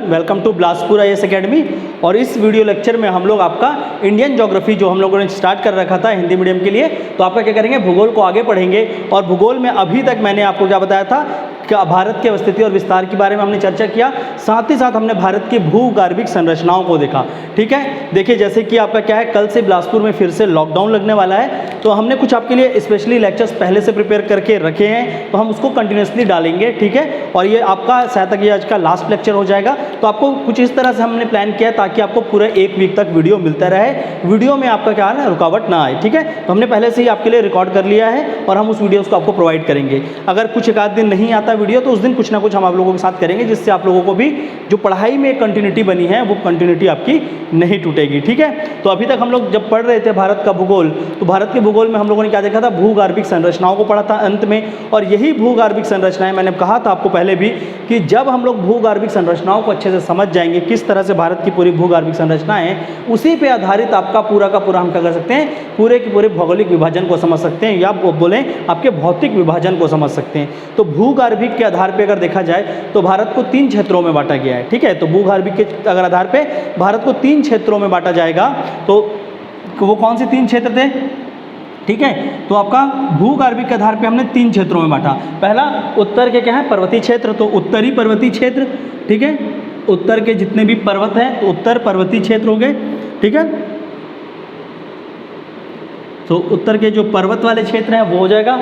Welcome to Bilaspur IAS academy. और इस video lecture में हम लोग आपका इंडियन ज्योग्राफी जो हम लोगों ने स्टार्ट कर रखा था हिंदी मीडियम के लिए, तो आपका क्या करेंगे, भूगोल को आगे पढ़ेंगे। और भूगोल में अभी तक मैंने आपको क्या बताया था कि भारत की अवस्थिति और विस्तार के बारे में हमने चर्चा किया, साथ ही साथ हमने भारत की भूगर्भिक संरचनाओं को देखा। ठीक है, देखिए जैसे कि आपका क्या है, कल से बिलासपुर में फिर से लॉकडाउन लगने वाला है, तो हमने कुछ आपके लिए स्पेशली लेक्चर्स पहले से प्रिपेयर करके रखे हैं, तो हम उसको कंटिन्यूसली डालेंगे। ठीक है, और ये आपका शायद तक ये आज का लास्ट लेक्चर हो जाएगा। तो आपको कुछ इस तरह से हमने प्लान किया ताकि आपको पूरा एक वीक तक वीडियो मिलता रहे, वीडियो में आपका क्या है रुकावट ना आए। ठीक है, तो हमने पहले से ही आपके लिए रिकॉर्ड कर लिया है और हम उस वीडियोस को आपको प्रोवाइड करेंगे। अगर कुछ एक आध दिन नहीं आता वीडियो तो उस दिन कुछ ना कुछ हम आप लोगों के साथ करेंगे, जिससे आप लोगों को भी जो पढ़ाई में कंटिन्यूटी बनी है वो कंटिन्यूटी आपकी नहीं टूटेगी। ठीक है, तो अभी तक हम लोग जब पढ़ रहे थे भारत का भूगोल, तो भारत के भूगोल में हम लोगों ने क्या देखा था, भूगर्भिक संरचनाओं को पढ़ा था अंत में। और यही भूगर्भिक संरचनाएं, मैंने कहा था आपको पहले भी कि जब हम लोग भूगर्भिक संरचनाओं को अच्छे से समझ जाएंगे, किस तरह से भारत की पूरी भूगर्भिक संरचनाएं हैं, उसी पे आधारित आपका पूरा का पूरा हम क्या कर सकते हैं, पूरे के पूरे भौगोलिक विभाजन को समझ सकते हैं, या बोलें आपके भौतिक विभाजन को समझ सकते हैं। तो भूगर्भिक के आधार पर अगर देखा जाए तो भारत को 3 क्षेत्रों में बांटा गया है। ठीक है, तो भूगर्भिक के अगर आधार पे भारत को 3 क्षेत्रों में बांटा जाएगा, तो वो कौन से 3 क्षेत्र थे? ठीक है, तो आपका भूगर्भिक के आधार पे हमने 3 क्षेत्रों में बांटा। पहला उत्तर के क्या है, पर्वतीय क्षेत्र, तो उत्तरी पर्वतीय क्षेत्र। ठीक है, उत्तर के जितने भी पर्वत हैं तो उत्तर पर्वतीय क्षेत्र हो गए। ठीक है, तो उत्तर के जो पर्वत वाले क्षेत्र हैं वो हो जाएगा।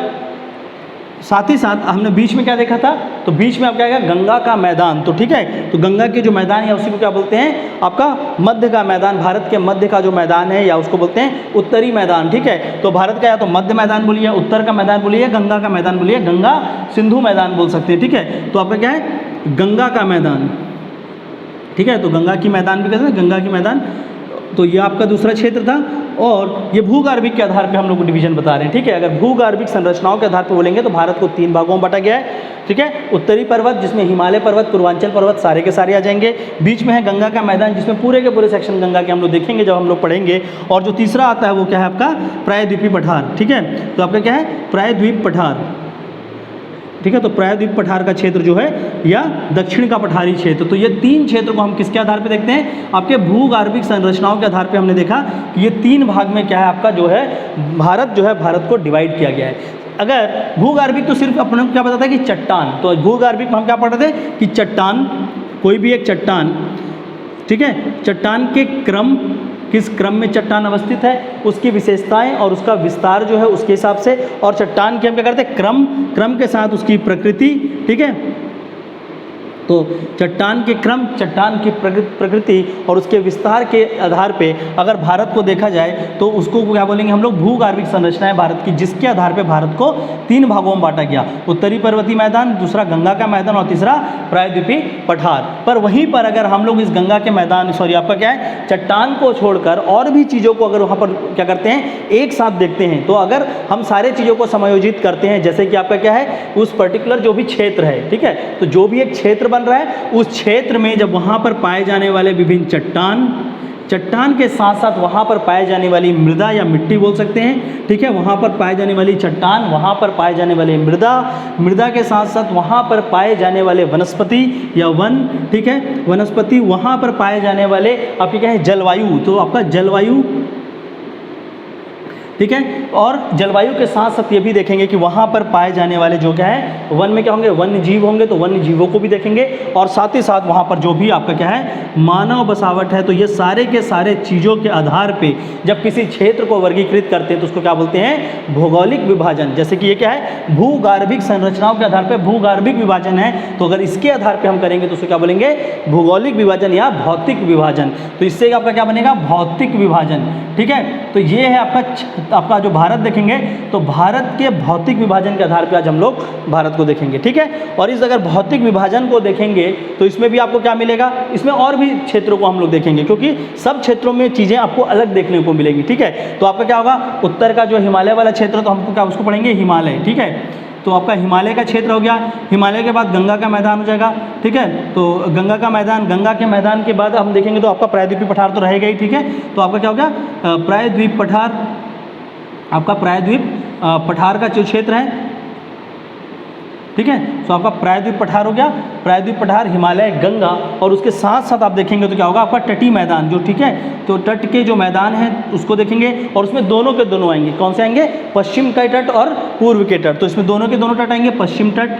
साथ ही साथ हमने बीच में क्या देखा था, तो बीच में आप क्या आएगा, गंगा का मैदान। तो ठीक है, तो गंगा के जो मैदान है उसी को क्या बोलते हैं, आपका मध्य का मैदान। भारत के मध्य का जो मैदान है या उसको बोलते हैं उत्तरी मैदान। ठीक है, तो भारत का या तो मध्य मैदान बोलिए, उत्तर का मैदान बोलिए, गंगा का मैदान बोलिए, गंगा सिंधु मैदान बोल सकते हैं। ठीक है, तो आपका क्या है, गंगा का मैदान। ठीक है, तो गंगा की मैदान भी कहते हैं, गंगा की मैदान। तो ये आपका दूसरा क्षेत्र था। और ये भूगर्भिक के आधार पे हम लोग डिवीजन बता रहे हैं। ठीक है, अगर भूगर्भिक संरचनाओं के आधार पे बोलेंगे तो भारत को 3 भागों में बांटा गया है। ठीक है, उत्तरी पर्वत जिसमें हिमालय पर्वत, पूर्वांचल पर्वत सारे के सारे आ जाएंगे। बीच में है गंगा का मैदान जिसमें पूरे के पूरे सेक्शन गंगा के हम लोग देखेंगे जब हम लोग पढ़ेंगे। और जो तीसरा आता है वो क्या है, आपका प्रायद्वीपीय पठार। ठीक है, तो आपका क्या है, प्रायद्वीप पठार। ठीक है, तो प्रायद्वीप पठार का क्षेत्र जो है या दक्षिण का पठारी क्षेत्र, तो ये 3 क्षेत्र को हम किसके आधार पे देखते हैं, आपके भूगर्भिक संरचनाओं के आधार पे हमने देखा कि ये 3 भाग में क्या है, आपका जो है भारत जो है भारत को डिवाइड किया गया है। अगर भूगर्भिक तो सिर्फ अपने क्या बताता है कि चट्टान, तो भूगर्भिक में हम क्या पढ़ते थे कि चट्टान, कोई भी एक चट्टान, ठीक है, चट्टान के क्रम, किस क्रम में चट्टान अवस्थित है, उसकी विशेषताएं और उसका विस्तार जो है उसके हिसाब से, और चट्टान के हम क्या करते हैं, क्रम के साथ उसकी प्रकृति। ठीक है, तो चट्टान के क्रम, चट्टान की प्रकृति और उसके विस्तार के आधार पे अगर भारत को देखा जाए तो उसको क्या बोलेंगे हम लोग, भूगर्भिक संरचनाएं भारत की, जिसके आधार पे भारत को 3 भागों में बांटा गया, उत्तरी पर्वतीय मैदान, दूसरा गंगा का मैदान और तीसरा प्रायद्वीपीय पठार। पर वहीं पर अगर हम लोग इस गंगा के मैदान, सॉरी आपका क्या है, चट्टान को छोड़कर और भी चीज़ों को अगर वहाँ पर क्या करते हैं, एक साथ देखते हैं, तो अगर हम सारे चीज़ों को समायोजित करते हैं, जैसे कि आपका क्या है, उस पर्टिकुलर जो भी क्षेत्र है, ठीक है, तो जो भी एक क्षेत्र रहा है उस क्षेत्र में जब वहां पर पाए जाने वाले विभिन्न चट्टान के साथ साथ वहां पर पाए जाने वाली मृदा या मिट्टी बोल सकते हैं। ठीक है, वहां पर पाए जाने वाली चट्टान, वहां पर पाए जाने वाले मृदा के साथ साथ वहां पर पाए जाने वाले वनस्पति या वन, ठीक है, वनस्पति, वहां पर पाए जाने वाले आपके क्या है, जलवायु, तो आपका जलवायु। ठीक है, और जलवायु के साथ साथ ये भी देखेंगे कि वहाँ पर पाए जाने वाले जो क्या है, वन में क्या होंगे, वन्य जीव होंगे, तो वन्य जीवों को भी देखेंगे। और साथ ही साथ वहाँ पर जो भी आपका क्या है, मानव बसावट है। तो ये सारे के सारे चीज़ों के आधार पे जब किसी क्षेत्र को वर्गीकृत करते हैं तो उसको क्या बोलते हैं, भौगोलिक विभाजन। जैसे कि ये क्या है, भूगर्भिक संरचनाओं के आधार पर भूगर्भिक विभाजन है, तो अगर इसके आधार पर हम करेंगे तो उसको क्या बोलेंगे, भौगोलिक विभाजन या भौतिक विभाजन। तो इससे आपका क्या बनेगा, भौतिक विभाजन। ठीक है, तो ये है आपका जो भारत देखेंगे, तो भारत के भौतिक विभाजन के आधार पे आज हम लोग भारत को देखेंगे। ठीक है, और इस अगर भौतिक विभाजन को देखेंगे तो इसमें भी आपको क्या मिलेगा, इसमें और भी क्षेत्रों को हम लोग देखेंगे, क्योंकि सब क्षेत्रों में चीज़ें आपको अलग देखने को मिलेगी। ठीक है, तो आपका क्या होगा, उत्तर का जो हिमालय वाला क्षेत्र, तो हमको क्या उसको पढ़ेंगे हिमालय। ठीक है, तो आपका हिमालय का क्षेत्र हो गया। हिमालय के बाद गंगा का मैदान हो जाएगा। ठीक है, तो गंगा का मैदान, गंगा के मैदान के बाद हम देखेंगे तो आपका प्रायद्वीपीय पठार तो रहेगा ही। ठीक है, तो आपका क्या हो गया, प्रायद्वीप पठार, आपका प्रायद्वीप पठार का जो क्षेत्र है ठीक है। तो आपका प्रायद्वीप पठार हो गया, प्रायद्वीप पठार, हिमालय, गंगा, और उसके साथ साथ आप देखेंगे तो क्या होगा आपका तटीय मैदान, जो ठीक है, तो तट के जो मैदान है उसको देखेंगे, और उसमें दोनों के दोनों आएंगे। कौन से आएंगे? पश्चिम का तट और पूर्व के तट। तो इसमें दोनों के दोनों तट आएंगे, पश्चिम तट,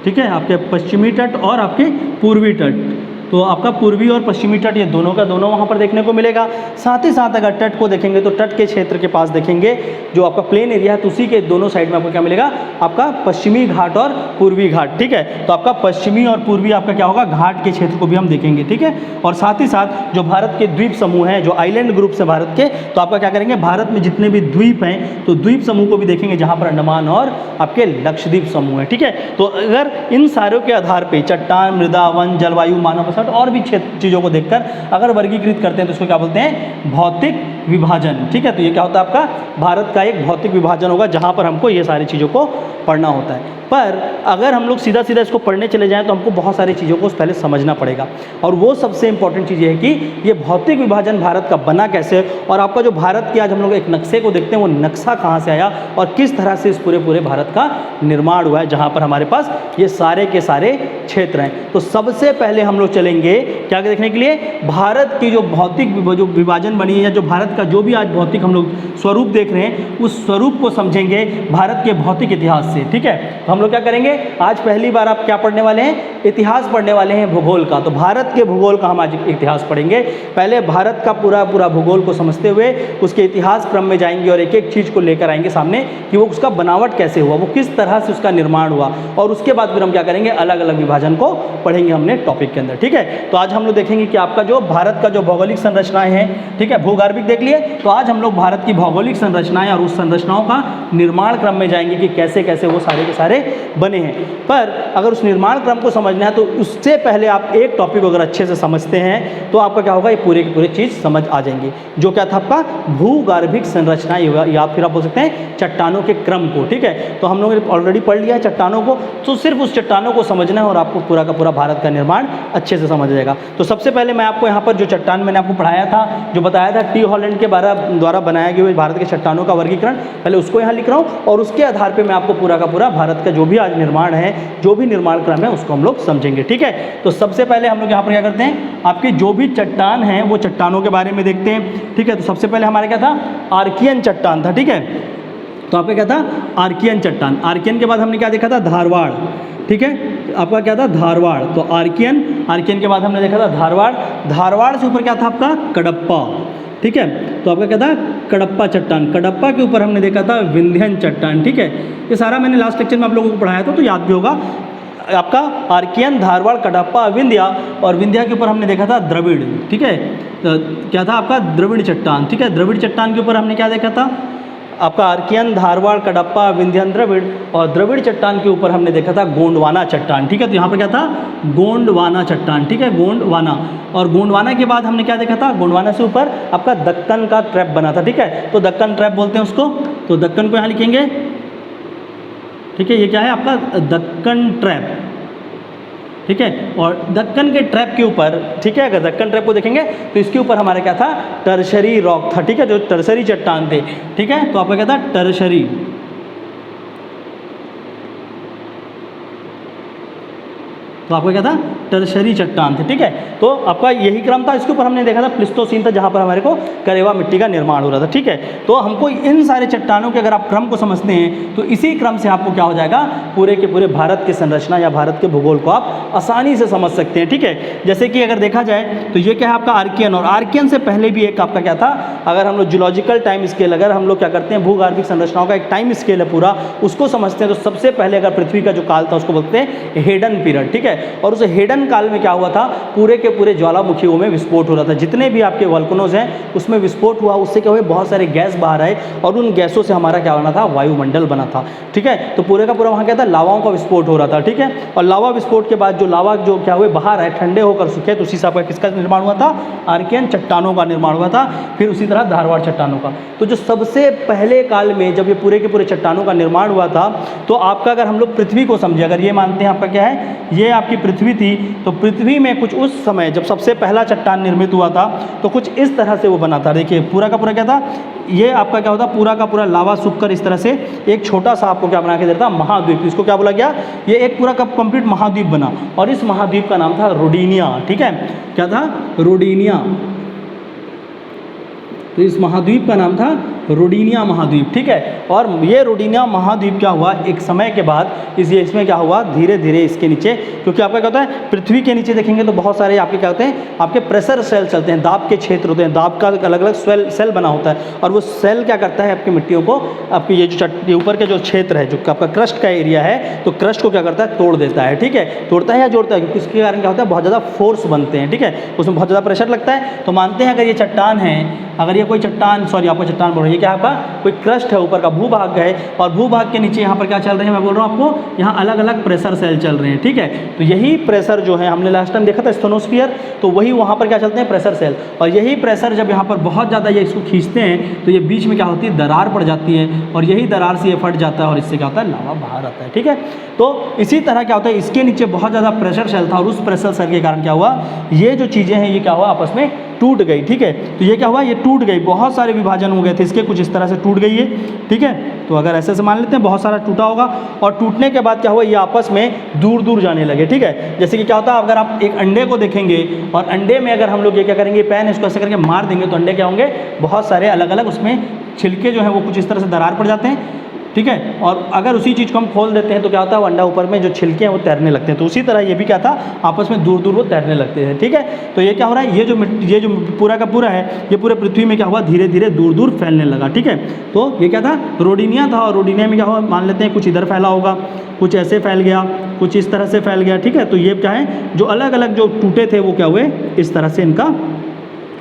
ठीक है, आपके पश्चिमी तट और आपके पूर्वी तट। तो आपका पूर्वी और पश्चिमी तट ये दोनों का दोनों वहाँ पर देखने को मिलेगा। साथ ही साथ अगर तट को देखेंगे तो तट के क्षेत्र के पास देखेंगे जो आपका प्लेन एरिया है, तो उसी के दोनों साइड में आपको क्या मिलेगा? आपका पश्चिमी घाट और पूर्वी घाट, ठीक है। तो आपका पश्चिमी और पूर्वी आपका क्या होगा? घाट के क्षेत्र को भी हम देखेंगे, ठीक है। और साथ ही साथ जो भारत के द्वीप समूह हैं, जो आइलैंड ग्रुप है भारत के, तो आपका क्या करेंगे? भारत में जितने भी द्वीप हैं तो द्वीप समूह को भी देखेंगे, जहाँ पर अंडमान और आपके लक्षद्वीप समूह है, ठीक है। तो अगर इन सारों के आधार पर चट्टान, मृदा, वन, जलवायु, मानव बसंत और भी चीज़ों को देखकर अगर वर्गीकृत करते हैं तो इसको क्या बोलते हैं? भौतिक विभाजन, ठीक है। तो ये क्या होता है? आपका भारत का एक भौतिक विभाजन होगा, जहाँ पर हमको ये सारी चीज़ों को पढ़ना होता है। पर अगर हम लोग सीधा सीधा इसको पढ़ने चले जाएं तो हमको बहुत सारी चीज़ों को पहले समझना पड़ेगा, और वो सबसे इंपॉर्टेंट चीज़ ये है कि ये भौतिक विभाजन भारत का बना कैसे, और आपका जो भारत की आज हम लोग एक नक्शे को देखते हैं, वो नक्शा कहाँ से आया और किस तरह से इस पूरे भारत का निर्माण हुआ है, जहाँ पर हमारे पास ये सारे के सारे क्षेत्र हैं। तो सबसे पहले हम लोग चलेंगे क्या देखने के लिए? भारत की जो भौतिक जो विभाजन बनी है, या जो भारत का जो भी आज भौतिक हम लोग स्वरूप देख रहे हैं, उस स्वरूप को समझेंगे भारत के भौतिक इतिहास से, ठीक है। तो हम लोग क्या करेंगे? आज पहली बार आप क्या पढ़ने वाले हैं? इतिहास पढ़ने वाले हैं, भूगोल का। तो भारत के भूगोल का हम आज इतिहास पढ़ेंगे। पहले भारत का पूरा भूगोल को समझते हुए उसके इतिहास क्रम में जाएंगे और एक एक चीज़ को लेकर आएंगे सामने कि वो उसका बनावट कैसे हुआ, वो किस तरह से उसका निर्माण हुआ, और उसके बाद फिर हम क्या करेंगे? अलग अलग विभाजन को पढ़ेंगे हमने टॉपिक के अंदर, ठीक है। तो आज हम लोग देखेंगे कि आपका जो भारत का जो भौगोलिक संरचनाएं हैं, ठीक है, भूगर्भिक देख लिए, तो आज हम लोग भारत की भौगोलिक संरचनाएं और उस संरचनाओं का निर्माण क्रम में जाएंगे कि कैसे कैसे वो सारे के सारे बने हैं। पर अगर उस निर्माण क्रम को समझना है तो उससे पहले आप एक टॉपिक अगर अच्छे से समझते हैं तो आपका क्या होगा? ये पूरे की पूरी चीज़ समझ आ जाएंगी। जो क्या था आपका? भूगर्भिक संरचना, या फिर आप बोल सकते हैं चट्टानों के क्रम को, ठीक है। तो हम लोगों ने ऑलरेडी पढ़ लिया है चट्टानों को, तो सिर्फ उस चट्टानों को समझना है और आपको पूरा का पूरा भारत का निर्माण अच्छे से समझ जाएगा। तो सबसे पहले मैं आपको यहाँ पर जो चट्टान मैंने आपको पढ़ाया था, जो बताया था टी हॉलैंड के द्वारा बनाया गया भारत के चट्टानों का वर्गीकरण, पहले उसको यहाँ लिख रहा हूँ, और उसके आधार पर मैं आपको पूरा का पूरा भारत का जो भी आज निर्माण है, जो भी निर्माण क्रम है, उसको हम लोग समझेंगे, ठीक है। तो सबसे पहले हम लोग यहाँ पर क्या करते हैं? आपके जो भी चट्टान हैं वो चट्टानों के बारे में देखते हैं, ठीक है। तो सबसे पहले हमारे क्या था? आर्कियन चट्टान था, ठीक है। तो आपका क्या था? आर्कियन चट्टान। आर्कियन के बाद हमने क्या देखा था? धारवाड़, ठीक है। आपका क्या था? धारवाड़। तो आर्कियन के बाद हमने देखा था धारवाड़। धारवाड़ से ऊपर क्या था आपका? कडप्पा, ठीक है। तो आपका क्या था? कडप्पा चट्टान। कडप्पा के ऊपर हमने देखा था विंध्यन चट्टान, ठीक है। ये सारा मैंने लास्ट लेक्चर में आप लोगों को पढ़ाया था, तो याद भी होगा आपका। आर्कियन, धारवाड़, कडप्पा, विंध्या, और विंध्या के ऊपर हमने देखा था द्रविड़, ठीक है। क्या था आपका? द्रविड़ चट्टान, ठीक है। द्रविड़ चट्टान के ऊपर हमने क्या देखा था? आपका आर्कियन, धारवाड़, कडप्पा, विंध्यन, द्रविड़, और द्रविड़ चट्टान के ऊपर हमने देखा था गोंडवाना चट्टान, ठीक है। तो यहाँ पर क्या था? गोंडवाना चट्टान, ठीक है, गोंडवाना। और गोंडवाना के बाद हमने क्या देखा था? गोंडवाना से ऊपर आपका दक्कन का ट्रैप बना था, ठीक है। तो दक्कन ट्रैप बोलते हैं उसको, तो दक्कन को यहाँ लिखेंगे, ठीक है। ये क्या है आपका? दक्कन ट्रैप, ठीक है। और दक्कन के ट्रैप के ऊपर, ठीक है, अगर दक्कन ट्रैप को देखेंगे तो इसके ऊपर हमारा क्या था? टर्शरी रॉक था, ठीक है, जो टर्शरी चट्टान थे, ठीक है। तो आपका क्या था? टर्शरी, तो आपका क्या था? टर्शरी चट्टान थे, ठीक है। तो आपका यही क्रम था। इसके ऊपर हमने देखा था प्लिस्टोसीन था, जहाँ पर हमारे को करेवा मिट्टी का निर्माण हो रहा था, ठीक है। तो हमको इन सारे चट्टानों के अगर आप क्रम को समझते हैं तो इसी क्रम से आपको क्या हो जाएगा? पूरे के पूरे भारत की संरचना या भारत के भूगोल को आप आसानी से समझ सकते हैं, ठीक है। जैसे कि अगर देखा जाए तो ये क्या है आपका? आर्कियन। और आर्कियन से पहले भी एक आपका क्या था? अगर हम लोग जियोलॉजिकल टाइम स्केल, अगर हम लोग क्या करते हैं, भूगर्भिक संरचनाओं का एक टाइम स्केल है पूरा, उसको समझते हैं तो सबसे पहले अगर पृथ्वी का जो काल था उसको बोलते हैं हेडन पीरियड, ठीक है। और उस हेडन काल में क्या हुआ था? पूरे के पूरे ज्वालामुखियों में विस्फोट हो रहा था। जितने भी आपके वोल्केनोज हैं उसमें विस्फोट हुआ, उससे क्या हुआ? बहुत सारे गैस बाहर आए और उन गैसों से हमारा क्या बना था? वायुमंडल बना था, ठीक है। तो पूरे का पूरा वहाँ क्या था? लावाओं का विस्फोट हो रहा था, ठीक है। और लावा विस्फोट के बाद जो लावा जो क्या हुए बाहर आए, ठंडे होकर सूखे, तो उसी हिसाब का किसका निर्माण हुआ था? आर्कियन चट्टानों का निर्माण हुआ था। फिर उसी तरह धारवाड़ चट्टानों का। तो जो सबसे पहले काल में जब ये पूरे के पूरे चट्टानों का निर्माण हुआ था, तो आपका अगर हम लोग पृथ्वी को समझे, अगर ये मानते हैं आपका क्या है? ये आपकी पृथ्वी थी, तो पृथ्वी में कुछ उस समय जब सबसे पहला चट्टान निर्मित हुआ था तो कुछ इस तरह से वो बना था। देखिए पूरा का पूरा क्या था, ये आपका क्या होता, पूरा का पूरा लावा सूखकर इस तरह से एक छोटा सा आपको क्या बना के देता, महाद्वीप। इसको क्या बोला गया, ये एक पूरा का कंप्लीट महाद्वीप बना और इस महाद्वीप का नाम था रोडिनिया। ठीक है, क्या था, रोडिनिया। तो इस महाद्वीप का नाम था रोडिनिया महाद्वीप। ठीक है, और ये रोडिनिया महाद्वीप क्या हुआ, एक समय के बाद इसमें क्या हुआ, धीरे धीरे इसके नीचे, क्योंकि आपका क्या होता है, पृथ्वी के नीचे देखेंगे तो बहुत सारे आपके क्या होते हैं, आपके प्रेशर सेल चलते हैं, दाब के क्षेत्र होते हैं, दाब का अलग अलग सेल बना होता है और वो सेल क्या करता है, आपकी मिट्टियों को, आपकी ये जो ऊपर के जो क्षेत्र है, जो आपका क्रस्ट का एरिया है, तो क्रस्ट को क्या करता है, तोड़ देता है। ठीक है, तोड़ता है या जोड़ता है, क्योंकि इसके कारण क्या होता है, बहुत ज़्यादा फोर्स बनते हैं। ठीक है, उसमें बहुत ज़्यादा प्रेशर लगता है। तो मानते हैं अगर ये चट्टान है, अगर ये कोई चट्टान, सॉरी आपको चट्टान बोल रही है, क्या आपका कोई क्रस्ट है, ऊपर का भूभाग है और भूभाग के नीचे यहाँ पर क्या चल रहे हैं, मैं बोल रहा हूँ आपको, यहाँ अलग अलग प्रेशर सेल चल रहे हैं। ठीक है, तो यही प्रेशर जो है, हमने लास्ट टाइम देखा था स्टेनोस्फीयर, तो वही वहाँ पर क्या चलते हैं, प्रेशर सेल, और यही प्रेशर जब यहाँ पर बहुत ज़्यादा ये इसको खींचते हैं तो ये बीच में क्या होती है, दरार पड़ जाती है और यही दरार से ये फट जाता है और इससे क्या होता है, लावा बाहर आता है। ठीक है, तो इसी तरह क्या होता है, इसके नीचे बहुत ज़्यादा प्रेशर सेल था और उस प्रेशर सेल के कारण क्या हुआ, ये जो चीज़ें हैं ये क्या हुआ, आपस में टूट गई। ठीक है, तो ये क्या हुआ, ये टूट गई, बहुत सारे विभाजन हो गए थे इसके, कुछ इस तरह से टूट गई है। ठीक है, तो अगर ऐसे से मान लेते हैं बहुत सारा टूटा होगा और टूटने के बाद क्या हुआ, ये आपस में दूर दूर जाने लगे। ठीक है, जैसे कि क्या होता है, अगर आप एक अंडे को देखेंगे और अंडे में अगर हम लोग ये क्या करेंगे, पैन इसको ऐसे करके मार देंगे तो अंडे क्या होंगे, बहुत सारे अलग अलग उसमें छिलके जो है वो कुछ इस तरह से दरार पड़ जाते हैं। ठीक है, और अगर उसी चीज़ को हम खोल देते हैं तो क्या होता है, वो अंडा ऊपर में जो छिलके हैं वो तैरने लगते हैं। तो उसी तरह ये भी क्या था, आपस में दूर दूर वो तैरने लगते हैं। ठीक है, तो ये क्या हो रहा है, ये जो पूरा का पूरा है, ये पूरे पृथ्वी में क्या हुआ, धीरे धीरे दूर दूर फैलने लगा। ठीक है, तो ये क्या था, रोडिनिया था, और रोडिनिया में क्या हुआ, मान लेते हैं कुछ इधर फैला होगा, कुछ ऐसे फैल गया, कुछ इस तरह से फैल गया। ठीक है, तो ये क्या है, जो अलग अलग जो टूटे थे वो क्या हुए, इस तरह से इनका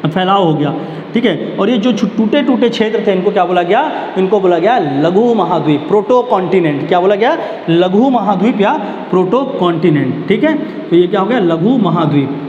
फैलाव हो गया। ठीक है, और ये जो टूटे टूटे क्षेत्र थे इनको क्या बोला गया, इनको बोला गया लघु महाद्वीप, प्रोटो कॉन्टिनेंट। क्या बोला गया, लघु महाद्वीप या प्रोटो कॉन्टिनेंट। ठीक है, तो ये क्या हो गया, लघु महाद्वीप।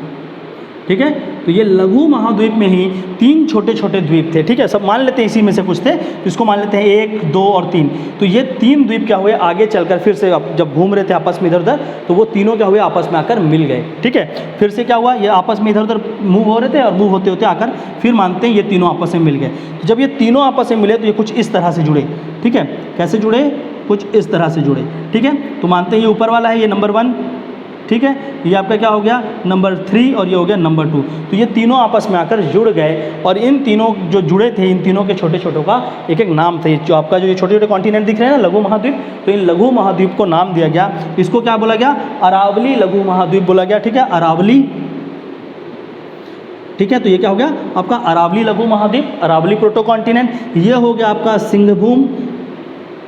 ठीक है, तो ये लघु महाद्वीप में ही 3 छोटे छोटे द्वीप थे। ठीक है, सब मान लेते हैं इसी में से कुछ थे, तो इसको मान लेते हैं 1, 2 और 3। तो ये 3 द्वीप क्या हुए, आगे चलकर फिर से जब घूम रहे थे आपस में इधर उधर, तो वो तीनों क्या हुए, आपस में आकर मिल गए। ठीक है, फिर से क्या हुआ, ये आपस में इधर उधर मूव हो रहे थे और मूव होते होते आकर फिर मानते हैं ये तीनों आपस में मिल गए। तो जब ये तीनों आपस में मिले तो ये कुछ इस तरह से जुड़े। ठीक है, कैसे जुड़े, कुछ इस तरह से जुड़े। ठीक है, तो मानते हैं ये ऊपर वाला है, ये नंबर 1। ठीक है, ये आपका क्या हो गया, नंबर 3, और ये हो गया नंबर 2। तो ये तीनों आपस में आकर जुड़ गए और इन तीनों जो जुड़े थे, इन तीनों के छोटे छोटों का एक एक नाम थे। जो आपका जो ये छोटे छोटे कॉन्टिनेंट दिख रहे हैं ना, लघु महाद्वीप, तो इन लघु महाद्वीप को नाम दिया गया। इसको क्या बोला गया, अरावली लघु महाद्वीप बोला गया। ठीक है, अरावली। ठीक है, तो ये क्या हो गया आपका अरावली लघु महाद्वीप, अरावली प्रोटो कॉन्टिनेंट। ये हो गया आपका सिंहभूम।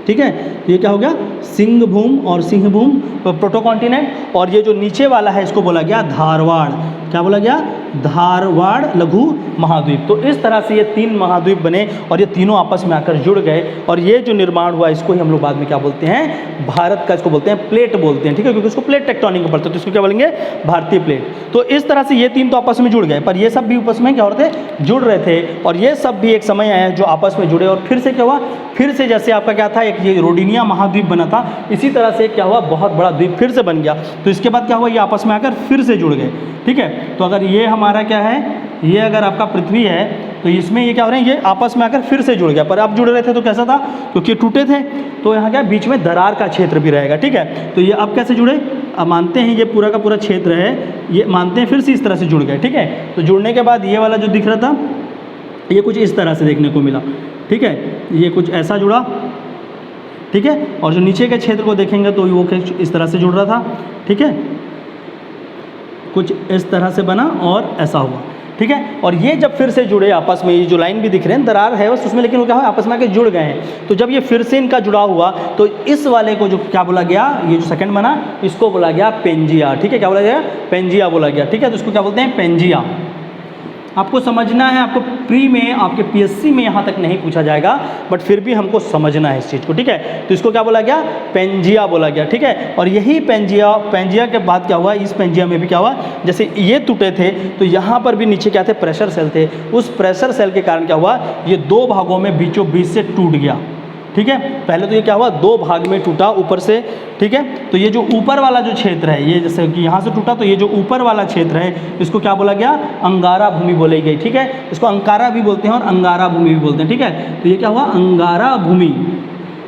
ठीक है, ये क्या हो गया, सिंहभूम और सिंहभूम प्रोटो कॉन्टिनेंट। और ये जो नीचे वाला है इसको बोला गया धारवाड़। क्या बोला गया, धारवाड़ लघु महाद्वीप। तो इस तरह से ये 3 महाद्वीप बने और ये तीनों आपस में आकर जुड़ गए और ये जो निर्माण हुआ इसको ही हम लोग बाद में क्या बोलते हैं, भारत का, इसको बोलते हैं प्लेट बोलते हैं। ठीक है, क्योंकि इसको प्लेट टेक्टोनिक में पढ़ते हैं, तो इसको क्या बोलेंगे, भारतीय प्लेट। तो इस तरह से ये 3 तो आपस में जुड़ गए, पर ये सब भी आपस में क्या हो रहे थे, जुड़ रहे थे। और ये सब भी एक समय आया जो आपस में जुड़े और फिर से क्या हुआ, फिर से जैसे आपका क्या था, एक ये रोडिनिया महाद्वीप बना था, इसी तरह से क्या हुआ, बहुत बड़ा द्वीप फिर से बन गया। तो इसके बाद क्या हुआ, ये आपस में आकर फिर से जुड़ गए। ठीक है, तो अगर ये हमारा क्या है, ये अगर आपका पृथ्वी है तो इसमें ये क्या हो रहे हैं, ये आपस में आकर फिर से जुड़ गया। पर अब जुड़ रहे थे तो कैसा था, क्योंकि टूटे थे तो यहाँ क्या बीच में दरार का क्षेत्र भी रहेगा। ठीक है, तो ये अब कैसे जुड़े, अब मानते हैं ये पूरा का पूरा क्षेत्र है, ये मानते हैं फिर से इस तरह से जुड़ गए। ठीक है, तो जुड़ने के बाद ये वाला जो दिख रहा था ये कुछ इस तरह से देखने को मिला। ठीक है, ये कुछ ऐसा जुड़ा। ठीक है, और जो नीचे के क्षेत्र को देखेंगे तो वो इस तरह से जुड़ रहा था। ठीक है, कुछ इस तरह से बना और ऐसा हुआ। ठीक है, और ये जब फिर से जुड़े आपस में, ये जो लाइन भी दिख रहे हैं, दरार है बस उसमें, लेकिन वो क्या हुआ, आपस में आके जुड़ गए हैं। तो जब ये फिर से इनका जुड़ा हुआ तो इस वाले को जो क्या बोला गया, ये जो सेकंड बना इसको बोला गया पेंजिया। ठीक है, क्या बोला गया, पेंजिया बोला गया। ठीक है, तो इसको क्या बोलते हैं, पेंजिया। आपको समझना है, आपको प्री में, आपके पीएससी में यहाँ तक नहीं पूछा जाएगा, बट फिर भी हमको समझना है इस चीज़ को। ठीक है, तो इसको क्या बोला गया, पेंजिया बोला गया। ठीक है, और यही पेंजिया के बाद क्या हुआ, इस पेंजिया में भी क्या हुआ, जैसे ये टूटे थे तो यहाँ पर भी नीचे क्या थे, प्रेशर सेल थे। उस प्रेशर सेल के कारण क्या हुआ, ये 2 भागों में बीचों बीच से टूट गया। ठीक है। पहले तो ये क्या हुआ, दो भाग में टूटा ऊपर से, ठीक है। तो ये जो ऊपर वाला जो क्षेत्र है, ये जैसे कि यहाँ से टूटा, तो ये जो ऊपर वाला क्षेत्र है इसको क्या बोला गया, अंगारा भूमि बोली गई, ठीक है। इसको अंकारा भी बोलते हैं और अंगारा भूमि भी बोलते हैं, ठीक है। तो ये क्या हुआ, अंगारा भूमि,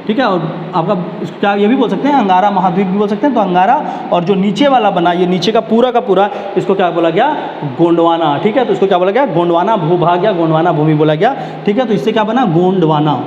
ठीक है। और आपका क्या ये भी बोल सकते हैं, अंगारा महाद्वीप भी बोल सकते हैं। तो अंगारा, और जो नीचे वाला बना, ये नीचे का पूरा इसको क्या बोला गया, गोंडवाना, ठीक है। तो इसको क्या बोला गया, गोंडवाना भूभाग या गोंडवाना भूमि बोला गया, ठीक है। तो इससे क्या बना, गोंडवाना,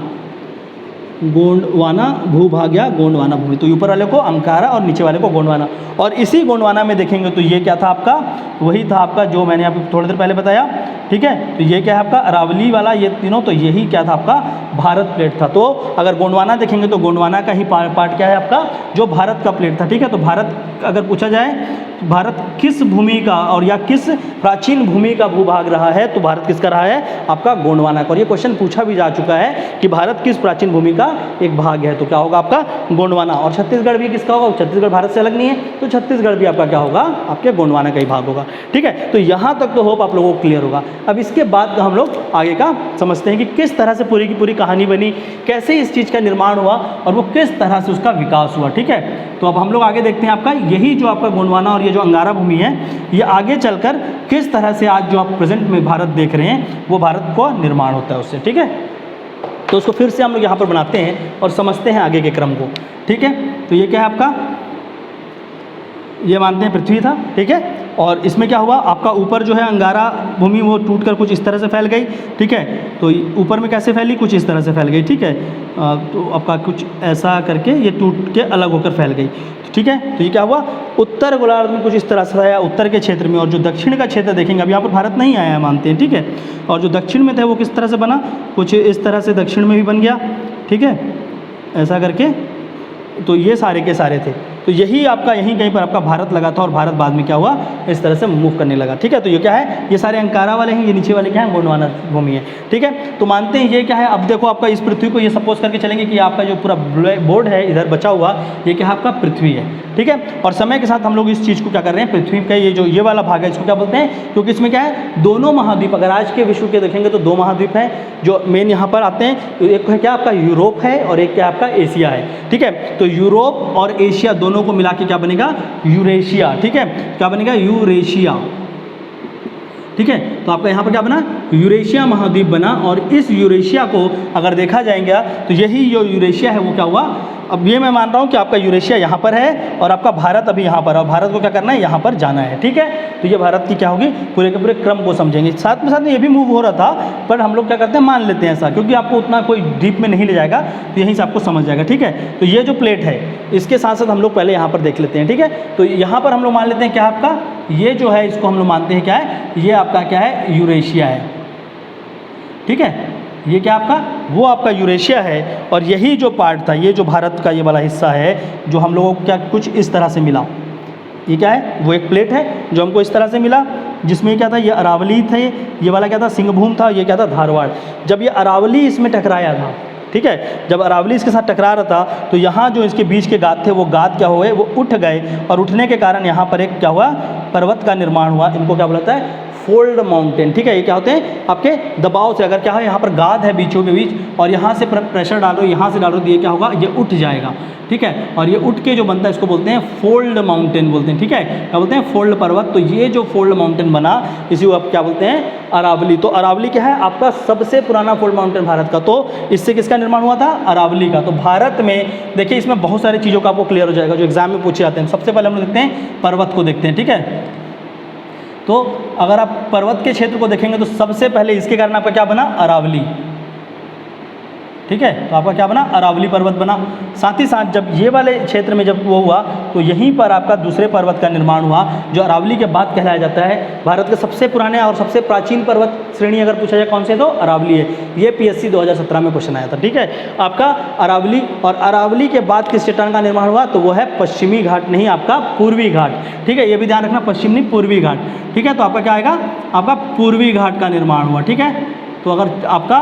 गोंडवाना भूभाग या गोंडवाना भूमि। तो ऊपर वाले को अंकारा और नीचे वाले को गोंडवाना। और इसी गोंडवाना में देखेंगे तो ये क्या था आपका, वही था आपका जो मैंने आपको थोड़ी देर पहले बताया, ठीक है। तो ये क्या है आपका अरावली वाला, ये तीनों, तो यही क्या था आपका, भारत प्लेट था। तो अगर गोंडवाना देखेंगे तो गोंडवाना का ही पार्ट क्या है आपका, जो भारत का प्लेट था, ठीक है। तो भारत अगर पूछा जाए, भारत किस भूमि का और या किस प्राचीन भूमि का भूभाग रहा है, तो भारत किसका रहा है, आपका गोंडवाना का। और ये क्वेश्चन पूछा भी जा चुका है कि भारत किस प्राचीन भूमि का एक भाग है, तो क्या होगा आपका गोंडवाना। और छत्तीसगढ़ भी किसका होगा, छत्तीसगढ़ भारत से अलग नहीं है, तो छत्तीसगढ़ भी आपका क्या होगा, आपके गोंडवाना का ही भाग होगा, ठीक है। तो यहाँ तक तो होप आप लोगों को क्लियर होगा। अब इसके बाद हम लोग आगे का समझते हैं कि किस तरह से पूरी की पूरी कहानी बनी, कैसे इस चीज़ का निर्माण हुआ और वो किस तरह से उसका विकास हुआ, ठीक है। तो अब हम लोग आगे देखते हैं आपका यही जो आपका गोंडवाना और ये जो अंगारा भूमि है, ये आगे चलकर किस तरह से आज जो आप प्रेजेंट में भारत देख रहे हैं वो भारत को निर्माण होता है उससे, ठीक है। तो उसको फिर से हम लोग यहाँ पर बनाते हैं और समझते हैं आगे के क्रम को, ठीक है। तो ये क्या है आपका, ये मानते हैं पृथ्वी था, ठीक है। और इसमें क्या हुआ आपका, ऊपर जो है अंगारा भूमि वो टूटकर कुछ इस तरह से फैल गई, ठीक है। तो ऊपर में कैसे फैली, कुछ इस तरह से फैल गई, ठीक है। तो आपका कुछ ऐसा करके ये टूट के अलग होकर फैल गई, ठीक है। तो ये क्या हुआ, उत्तर गोलार्ध में कुछ इस तरह से आया, उत्तर के क्षेत्र में। और जो दक्षिण का क्षेत्र देखेंगे, अब यहाँ पर भारत नहीं आया है मानते हैं, ठीक है। और जो दक्षिण में थे वो किस तरह से बना, कुछ इस तरह से दक्षिण में भी बन गया, ठीक है, ऐसा करके। तो ये सारे के सारे थे। तो यही आपका यहीं कहीं पर आपका भारत लगा था और भारत बाद में क्या हुआ, इस तरह से मूव करने लगा, ठीक है। तो ये क्या है, ये सारे अंकारा वाले हैं, ये नीचे वाले क्या हैं, गोंडवाना भूमि है, ठीक है। तो मानते हैं ये क्या है, अब देखो आपका इस पृथ्वी को ये सपोज करके चलेंगे कि आपका जो पूरा बोर्ड है इधर बचा हुआ, ये क्या है आपका पृथ्वी है, ठीक है। और समय के साथ हम लोग इस चीज़ को क्या कर रहे हैं, पृथ्वी का ये जो ये वाला भाग है इसको क्या बोलते हैं, क्योंकि इसमें क्या है, दोनों महाद्वीप, अगर आज के विश्व के देखेंगे तो दो महाद्वीप हैं जो मेन यहाँ पर आते हैं। तो एक है क्या आपका यूरोप है और एक क्या आपका एशिया है, ठीक है। तो यूरोप और एशिया दोनों को मिला के क्या बनेगा, यूरेशिया, ठीक है। क्या बनेगा, यूरेशिया, ठीक है। तो आपका यहाँ पर क्या बना, यूरेशिया महाद्वीप बना। और इस यूरेशिया को अगर देखा जाएगा तो यही जो यूरेशिया है वो क्या हुआ, अब ये मैं मान रहा हूँ कि आपका यूरेशिया यहाँ पर है और आपका भारत अभी यहाँ पर है, और भारत को क्या करना है, यहाँ पर जाना है, ठीक है। तो ये भारत की क्या होगी, पूरे के पूरे क्रम को समझेंगे। साथ में ये भी मूव हो रहा था, पर हम लोग क्या करते हैं, मान लेते हैं ऐसा, क्योंकि आपको उतना कोई डीप में नहीं ले जाएगा, तो यहीं से आपको समझ जाएगा, ठीक है। तो ये जो प्लेट है इसके साथ साथ हम लोग पहले यहाँ पर देख लेते हैं, ठीक है। तो यहाँ पर हम लोग मान लेते हैं क्या आपका, ये जो है इसको हम लोग मानते हैं क्या है, ये आपका क्या है, यूरेशिया है, ठीक है। ये क्या आपका, वो आपका यूरेशिया है। और यही जो पार्ट था, ये जो भारत का ये वाला हिस्सा है जो हम लोगों को क्या कुछ इस तरह से मिला, ये क्या है, वो एक प्लेट है जो हमको इस तरह से मिला, जिसमें क्या था, ये अरावली थे, ये वाला क्या था, सिंहभूम था, ये क्या था, धारवाड़। जब ये अरावली इसमें टकराया था, ठीक है, जब अरावली इसके साथ टकरा रहा था तो यहाँ जो इसके बीच के गाद थे वो गाद क्या हुए, वो उठ गए। और उठने के कारण यहाँ पर एक क्या हुआ, पर्वत का निर्माण हुआ। इनको क्या बोलता है, फोल्ड माउंटेन, ठीक है। ये क्या होते हैं, आपके दबाव से अगर क्या है, यहाँ पर गाद है बीचों के बीच और यहाँ से प्रेशर डालो, यहाँ से डालो, तो ये क्या होगा, ये उठ जाएगा, ठीक है। और ये उठ के जो बनता है इसको बोलते हैं फोल्ड माउंटेन बोलते हैं, ठीक है। क्या बोलते हैं, फोल्ड पर्वत। तो ये जो फोल्ड माउंटेन बना इसी को आप क्या बोलते हैं, अरावली। तो अरावली क्या है, आपका सबसे पुराना फोल्ड माउंटेन भारत का। तो इससे किसका निर्माण हुआ था, अरावली का। तो भारत में देखिए इसमें बहुत सारी चीज़ों का आपको क्लियर हो जाएगा जो एग्जाम में पूछे जाते हैं। सबसे पहले हम लोग देखते हैं पर्वत को देखते हैं, ठीक है। तो अगर आप पर्वत के क्षेत्र को देखेंगे तो सबसे पहले इसके कारण आपका क्या बना, अरावली, ठीक है। तो आपका क्या बना, अरावली पर्वत बना। साथ ही साथ जब ये वाले क्षेत्र में जब वो हुआ तो यहीं पर आपका दूसरे पर्वत का निर्माण हुआ जो अरावली के बाद कहलाया जाता है। भारत के सबसे पुराने और सबसे प्राचीन पर्वत श्रेणी अगर पूछा जाए कौन से, तो अरावली है। ये PSC 2017 में क्वेश्चन आया था, ठीक है, आपका अरावली। और अरावली के बाद किस चट्टान का निर्माण हुआ, तो वो है पश्चिमी घाट, नहीं आपका पूर्वी घाट, ठीक है। ये भी ध्यान रखना, पश्चिम नहीं पूर्वी घाट, ठीक है। तो आपका क्या आएगा, आपका पूर्वी घाट का निर्माण हुआ, ठीक है। तो अगर आपका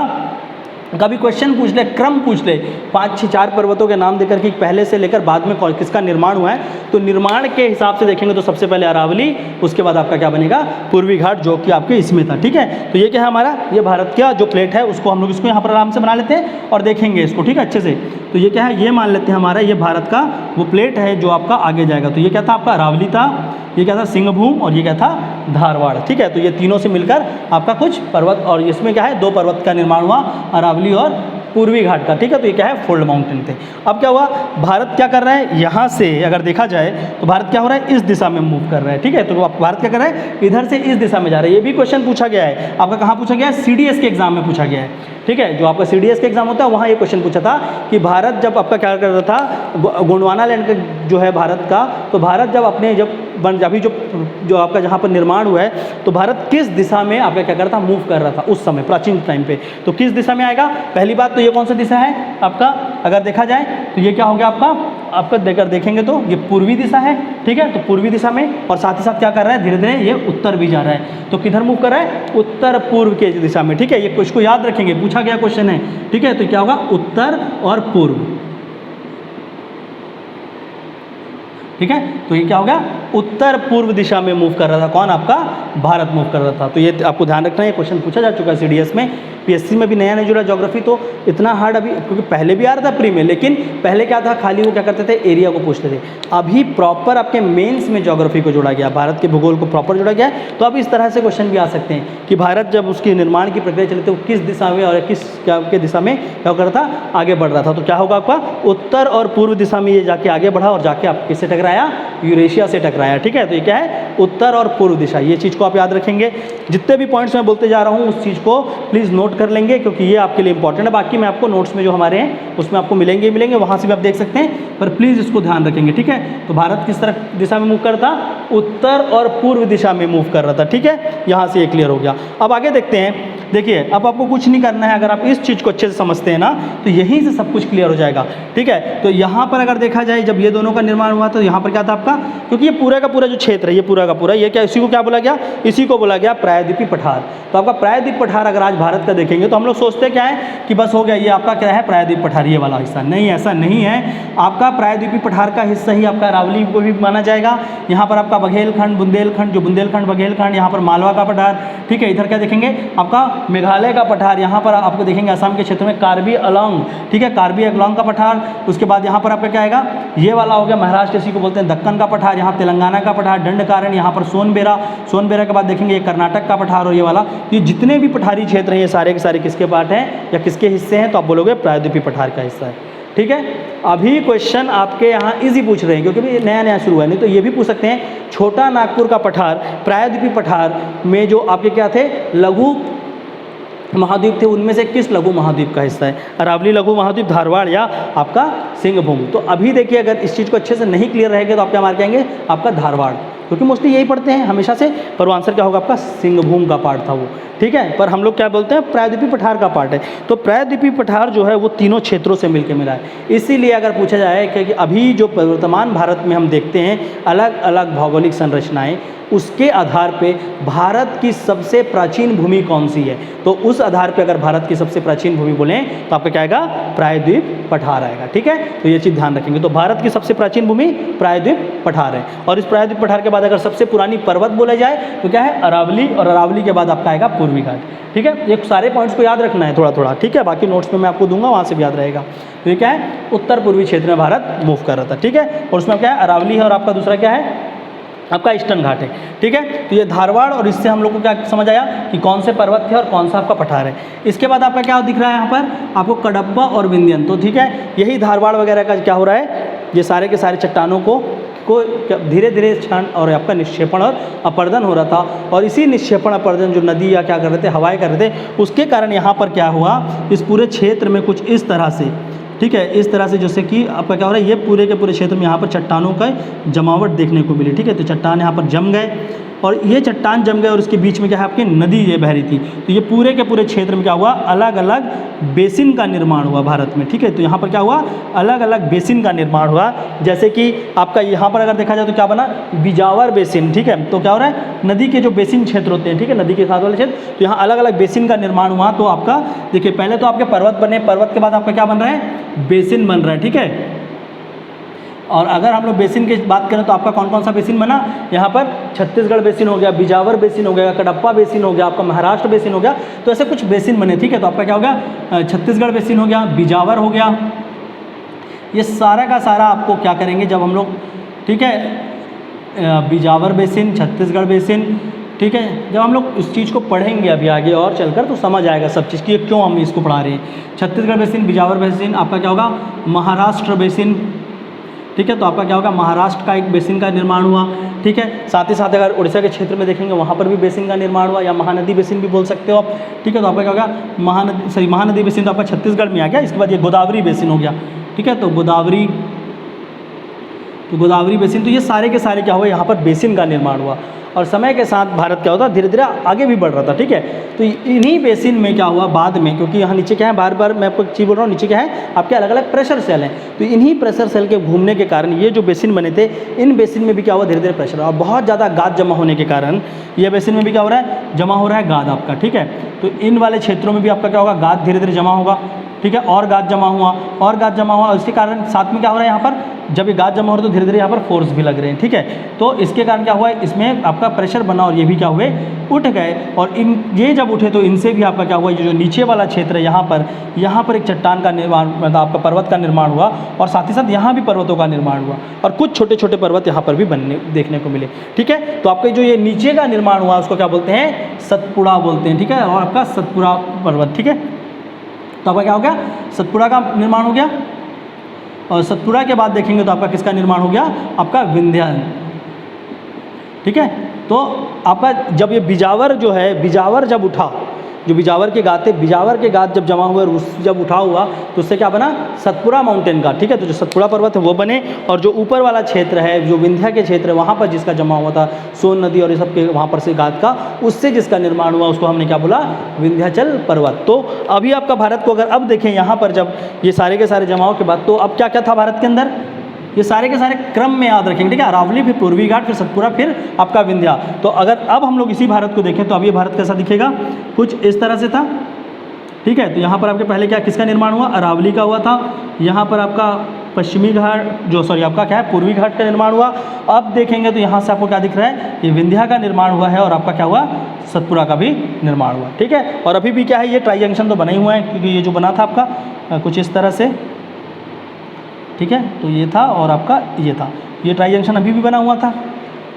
कभी क्वेश्चन पूछ ले, क्रम पूछ ले, 5-6-4 पर्वतों के नाम देकर कि पहले से लेकर बाद में किसका निर्माण हुआ है, तो निर्माण के हिसाब से देखेंगे तो सबसे पहले अरावली, उसके बाद आपका क्या बनेगा, पूर्वी घाट, जो कि आपके इसमें था। ठीक है, तो ये क्या है हमारा, ये भारत का जो प्लेट है उसको हम लोग इसको यहाँ पर आराम से बना लेते हैं और देखेंगे इसको, ठीक है, अच्छे से। तो ये क्या है, ये मान लेते हैं हमारा ये भारत का वो प्लेट है जो आपका आगे जाएगा। तो ये क्या था आपका, अरावली था, ये क्या था, सिंहभूम, और ये क्या था, धारवाड़। ठीक है, तो ये तीनों से मिलकर आपका कुछ पर्वत, और इसमें क्या है, 2 पर्वत का निर्माण हुआ, अरावली और पूर्वी घाट का। ठीक है, तो ये क्या है, फोल्ड माउंटेन थे। अब क्या हुआ, भारत क्या कर रहा है, यहाँ से अगर देखा जाए तो भारत क्या हो रहा है, इस दिशा में मूव कर रहा है। ठीक है, तो भारत क्या कर रहा है, इधर से इस दिशा में जा रहा है। ये भी क्वेश्चन पूछा गया है आपका, कहाँ पूछा गया है, CDS के एग्जाम में पूछा गया है। ठीक है, जो आपका CDS के एग्जाम होता है वहाँ ये क्वेश्चन पूछा था कि भारत जब आपका क्या कर रहा था, गोंडवाना लैंड का जो है भारत का, तो भारत जब अपने अभी जो आपका जहाँ पर निर्माण हुआ है, तो भारत किस दिशा में आपका क्या कर रहा था, मूव कर रहा था उस समय, प्राचीन टाइम पे। तो किस दिशा में आएगा, पहली बात तो ये कौन सा दिशा है आपका, अगर देखा जाए तो ये क्या हो गया आपका देखेंगे तो ये पूर्वी दिशा है। ठीक है, तो पूर्वी दिशा में, और साथ ही साथ क्या कर रहा है, धीरे धीरे ये उत्तर भी जा रहा है। तो किधर मूव कर रहा है, उत्तर पूर्व के दिशा में। ठीक है, ये कुछ को याद रखेंगे, पूछा गया क्वेश्चन है। ठीक है, तो क्या होगा, उत्तर और पूर्व। ठीक है, तो ये क्या हो गया, उत्तर पूर्व दिशा में मूव कर रहा था कौन, आपका भारत मूव कर रहा था। तो ये आपको ध्यान रखना है, क्वेश्चन पूछा जा चुका है CDS में, PSC में भी नया नहीं जुड़ा ज्योग्राफी, तो इतना हार्ड अभी, क्योंकि पहले भी आ रहा था प्री में, लेकिन पहले क्या था, खाली वो क्या करते थे, एरिया को पूछते थे। अभी प्रॉपर आपके मेंस में ज्योग्राफी को जोड़ा गया, भारत के भूगोल को प्रॉपर जोड़ा गया। तो अब इस तरह से क्वेश्चन भी आ सकते हैं कि भारत जब उसकी निर्माण की प्रक्रिया चली थी, वो किस दिशा में और किस के दिशा में क्या कर रहा था, आगे बढ़ रहा था। तो क्या होगा आपका, उत्तर और पूर्व दिशा में ये जाके आगे बढ़ा, और जाके आप किससे टकराया, यूरेशिया से टकराया। ठीक है, तो ये क्या है, उत्तर और पूर्व दिशा। ये चीज़ को आप याद रखेंगे। जितने भी पॉइंट्स मैं बोलते जा रहा हूँ उस चीज़ को प्लीज़ नोट कर लेंगे, क्योंकि ये आपके लिए इंपॉर्टेंट है। बाकी मैं आपको नोट्स में जो हमारे हैं उसमें आपको मिलेंगे, वहाँ से भी आप देख सकते हैं, पर प्लीज़ इसको ध्यान रखेंगे। ठीक है, तो भारत किस तरह दिशा में मूव कर रहा था, उत्तर और पूर्व दिशा में मूव कर रहा था। ठीक है, यहाँ से ये क्लियर हो गया। अब आगे देखते हैं। देखिए, अब आपको कुछ नहीं करना है, अगर आप इस चीज़ को अच्छे से समझते हैं ना, तो यहीं से सब कुछ क्लियर हो जाएगा। ठीक है, तो यहाँ पर अगर देखा जाए, जब ये दोनों का निर्माण हुआ तो यहाँ पर क्या था आपका, क्योंकि ये पूरा का पूरा जो क्षेत्र है, ये पूरा का पूरा, ये क्या, इसी को क्या बोला गया, इसी को बोला गया प्रायद्वीपीय पठार। तो आपका प्रायद्वीप पठार अगर आज भारत का देखेंगे तो हम लोग सोचते क्या है कि बस हो गया, ये आपका क्या है, प्रायद्वीप पठार, ये वाला हिस्सा। नहीं, ऐसा नहीं है। आपका प्रायद्वीपीय पठार का हिस्सा ही आपका अरावली को भी माना जाएगा। यहाँ पर आपका बघेलखंड, बुंदेलखंड, जो बुंदेलखंड बघेलखंड, यहाँ पर मालवा का पठार। ठीक है, इधर क्या देखेंगे आपका मेघालय का पठार, यहाँ पर आपको देखेंगे असम के क्षेत्र में कार्बी आंगलोंग। ठीक है, कार्बी आंगलोंग का पठार। उसके बाद यहाँ पर आपका क्या आएगा, ये वाला हो गया महाराष्ट्र, इसी को बोलते हैं दक्कन का पठार। यहाँ तेलंगाना का पठार दंडकारण्य, यहाँ पर सोनबेरा। सोनबेरा के बाद देखेंगे ये कर्नाटक का पठार और ये वाला। ये जितने भी पठारी क्षेत्र हैं ये सारे के सारे किसके पार्ट हैं या किसके हिस्से हैं, तो आप बोलोगे प्रायद्वीपीय पठार का हिस्सा है। ठीक है, अभी क्वेश्चन आपके यहाँ इजी पूछ रहे हैं क्योंकि नया नया शुरू है, नहीं तो ये भी पूछ सकते हैं छोटा नागपुर का पठार, प्रायद्वीपीय पठार में जो आपके क्या थे, लघु महाद्वीप थे, उनमें से किस लघु महाद्वीप का हिस्सा है, अरावली लघु महाद्वीप, धारवाड़ या आपका सिंहभूम। तो अभी देखिए, अगर इस चीज़ को अच्छे से नहीं क्लियर रहेगा तो आप क्या मार के आएंगे, आपका धारवाड़, क्योंकि मोस्टली यही पढ़ते हैं हमेशा से, पर वो आंसर क्या होगा आपका सिंहभूम का पार्ट था वो। ठीक है, पर हम लोग क्या बोलते हैं, प्रायद्वीपीय पठार का पार्ट है। तो प्रायद्वीपीय पठार जो है वो तीनों क्षेत्रों से मिलकर मिला है। इसीलिए अगर पूछा जाए कि अभी जो वर्तमान भारत में हम देखते हैं अलग अलग भौगोलिक संरचनाएं, उसके आधार पे भारत की सबसे प्राचीन भूमि कौन सी है, तो उस आधार पे अगर भारत की सबसे प्राचीन भूमि बोलें तो आपका क्या आएगा, प्रायद्वीप पठार आएगा। ठीक है, तो ये चीज़ ध्यान रखेंगे। तो भारत की सबसे प्राचीन भूमि प्रायद्वीप पठार है, और इस प्रायद्वीप पठार के बाद अगर सबसे पुरानी पर्वत बोला जाए तो क्या है, अरावली, और अरावली के बाद आपका आएगा पूर्वी घाट। ठीक है, ये सारे पॉइंट्स को याद रखना है थोड़ा थोड़ा। ठीक है, बाकी नोट्स में मैं आपको दूंगा, वहाँ से भी याद रहेगा। तो ये क्या है, उत्तर पूर्वी क्षेत्र में भारत मूव कर रहा था। ठीक है, और उसमें क्या है, अरावली है, और आपका दूसरा क्या है, आपका ईस्टर्न घाट है। ठीक है, तो ये धारवाड़, और इससे हम लोग को क्या समझ आया कि कौन से पर्वत थे और कौन सा आपका पठार है। इसके बाद आपका क्या दिख रहा है यहाँ पर, आपको कडप्पा और विंध्यन। तो ठीक है, यही धारवाड़ वगैरह का क्या हो रहा है, ये सारे के सारे चट्टानों को धीरे धीरे क्षण और आपका निक्षेपण और अपर्दन हो रहा था, और इसी निक्षेपण अपर्दन जो नदी या क्या कर रहे थे, हवाएं कर रहे थे, उसके कारण यहाँ पर क्या हुआ, इस पूरे क्षेत्र में कुछ इस तरह से, ठीक है, इस तरह से जैसे कि आपका क्या हो रहा है, ये पूरे के पूरे क्षेत्र में यहाँ पर चट्टानों का जमावट देखने को मिली। ठीक है, तो चट्टान यहाँ पर जम गए, और ये चट्टान जम गए और इसके बीच में क्या है आपकी नदी ये बह रही थी। तो ये पूरे के पूरे क्षेत्र में क्या हुआ, अलग अलग बेसिन का निर्माण हुआ भारत में, ठीक है। तो यहाँ पर क्या हुआ, अलग अलग बेसिन का निर्माण हुआ। जैसे कि आपका यहाँ पर अगर देखा जाए तो क्या बना, बिजावर बेसिन, ठीक है। तो क्या हो रहा है, नदी के जो बेसिन क्षेत्र होते हैं, ठीक है, नदी के साथ वाले क्षेत्र, तो यहाँ अलग अलग बेसिन का निर्माण हुआ। तो आपका देखिए पहले तो आपके पर्वत बने, पर्वत के बाद आपका क्या बन रहा है, बेसिन बन रहा है, ठीक है। और अगर हम लोग बेसिन की बात करें तो आपका कौन कौन सा बेसिन बना, यहाँ पर छत्तीसगढ़ बेसिन हो गया, बिजावर बेसिन हो गया, कडप्पा बेसिन हो गया, आपका महाराष्ट्र बेसिन हो गया। तो ऐसे कुछ बेसिन बने, ठीक है। तो आपका क्या हो गया, छत्तीसगढ़ बेसिन हो गया, बिजावर हो गया। ये सारा का सारा आपको क्या करेंगे जब हम लोग, ठीक है, बिजावर बेसिन, छत्तीसगढ़ बेसिन, ठीक है, जब हम लोग इस चीज़ को पढ़ेंगे अभी आगे और चलकर तो समझ आएगा सब चीज़ की क्यों हम इसको पढ़ा रहे हैं। छत्तीसगढ़ बेसिन, बिजावर बेसिन, आपका क्या होगा, महाराष्ट्र बेसिन, ठीक है। तो आपका क्या होगा, महाराष्ट्र का एक बेसिन का निर्माण हुआ, ठीक है। साथ ही साथ अगर उड़ीसा के क्षेत्र में देखेंगे वहाँ पर भी बेसिन का निर्माण हुआ, या महानदी बेसिन भी बोल सकते हो आप, ठीक है। तो आपका क्या होगा, महानदी बेसिन तो आपका छत्तीसगढ़ में आ गया। इसके बाद ये गोदावरी बेसिन हो गया, ठीक है। तो गोदावरी बेसिन, तो ये सारे के सारे क्या हुआ, यहाँ पर बेसिन का निर्माण हुआ। और समय के साथ भारत क्या होता धीरे धीरे आगे भी बढ़ रहा था, ठीक है। तो इन्हीं बेसिन में क्या हुआ बाद में, क्योंकि यहाँ नीचे क्या है, बार बार मैं आपको एक चीज़ बोल रहा हूँ, नीचे क्या है आपके अलग अलग प्रेशर सेल हैं। तो इन्हीं प्रेशर सेल के घूमने के कारण ये जो बेसिन बने थे, इन बेसिन में भी क्या हुआ, धीरे धीरे प्रेशर और बहुत ज़्यादा गाद जमा होने के कारण ये बेसिन में भी क्या हो रहा है, जमा हो रहा है गाद आपका, ठीक है। तो इन वाले क्षेत्रों में भी आपका क्या होगा, गाद धीरे धीरे जमा होगा, ठीक है। और गाद जमा हुआ, और गाद जमा हुआ, इसके कारण साथ में क्या हो रहा है, यहाँ पर जब ये गाद जमा हो रहा है तो धीरे धीरे यहाँ पर फोर्स भी लग रहे हैं, ठीक है। तो इसके कारण क्या हुआ, इसमें आपका प्रेशर बना और ये भी क्या हुए, उठ गए। और इन ये जब उठे तो इनसे भी आपका क्या हुआ, ये जो नीचे वाला क्षेत्र है यहाँ पर एक चट्टान का निर्माण, मतलब आपका पर्वत का निर्माण हुआ, और साथ ही साथ यहाँ भी पर्वतों का निर्माण हुआ, और कुछ छोटे छोटे पर्वत यहाँ पर भी देखने को मिले, ठीक है। तो आपके जो ये नीचे का निर्माण हुआ उसको क्या बोलते हैं, सतपुड़ा बोलते हैं, ठीक है। और आपका सतपुड़ा पर्वत, ठीक है। तो आपका क्या हो गया, सतपुड़ा का निर्माण हो गया। और सतपुड़ा के बाद देखेंगे तो आपका किसका निर्माण हो गया, आपका विंध्या, ठीक है। तो आपका जब ये बिजावर जो है, बिजावर जब उठा, जो बिजावर के गाद थे, बिजावर के गाद जब जमा हुए और उस जब उठा हुआ तो उससे क्या बना, सतपुड़ा माउंटेन का, ठीक है। तो जो सतपुड़ा पर्वत है वो बने, और जो ऊपर वाला क्षेत्र है, जो विंध्या के क्षेत्र है, वहाँ पर जिसका जमा हुआ था सोन नदी और ये सब के वहाँ पर से गाद का, उससे जिसका निर्माण हुआ उसको हमने क्या बोला, विंध्याचल पर्वत। तो अभी आपका भारत को अगर अब देखें यहाँ पर जब ये सारे के सारे जमाव के बाद, तो अब क्या क्या था भारत के अंदर, ये सारे के सारे क्रम में याद रखेंगे, ठीक है। अरावली, फिर पूर्वी घाट, फिर सतपुड़ा, फिर आपका विंध्या। तो अगर अब हम लोग इसी भारत को देखें तो अब ये भारत कैसा दिखेगा, कुछ इस तरह से था, ठीक है। तो यहाँ पर आपके पहले क्या किसका निर्माण हुआ, अरावली का हुआ था। यहाँ पर आपका पश्चिमी घाट आपका क्या है, पूर्वी घाट का निर्माण हुआ। अब देखेंगे तो यहाँ से आपको क्या दिख रहा है, ये विंध्या का निर्माण हुआ है, और आपका क्या हुआ, सतपुड़ा का भी निर्माण हुआ, ठीक है। और अभी भी क्या है, ये ट्राई जंक्शन तो बने हुए हैं, क्योंकि ये जो बना था आपका कुछ इस तरह से, ठीक है। तो ये था और आपका ये था, ये ट्राई जंक्शन अभी भी बना हुआ था,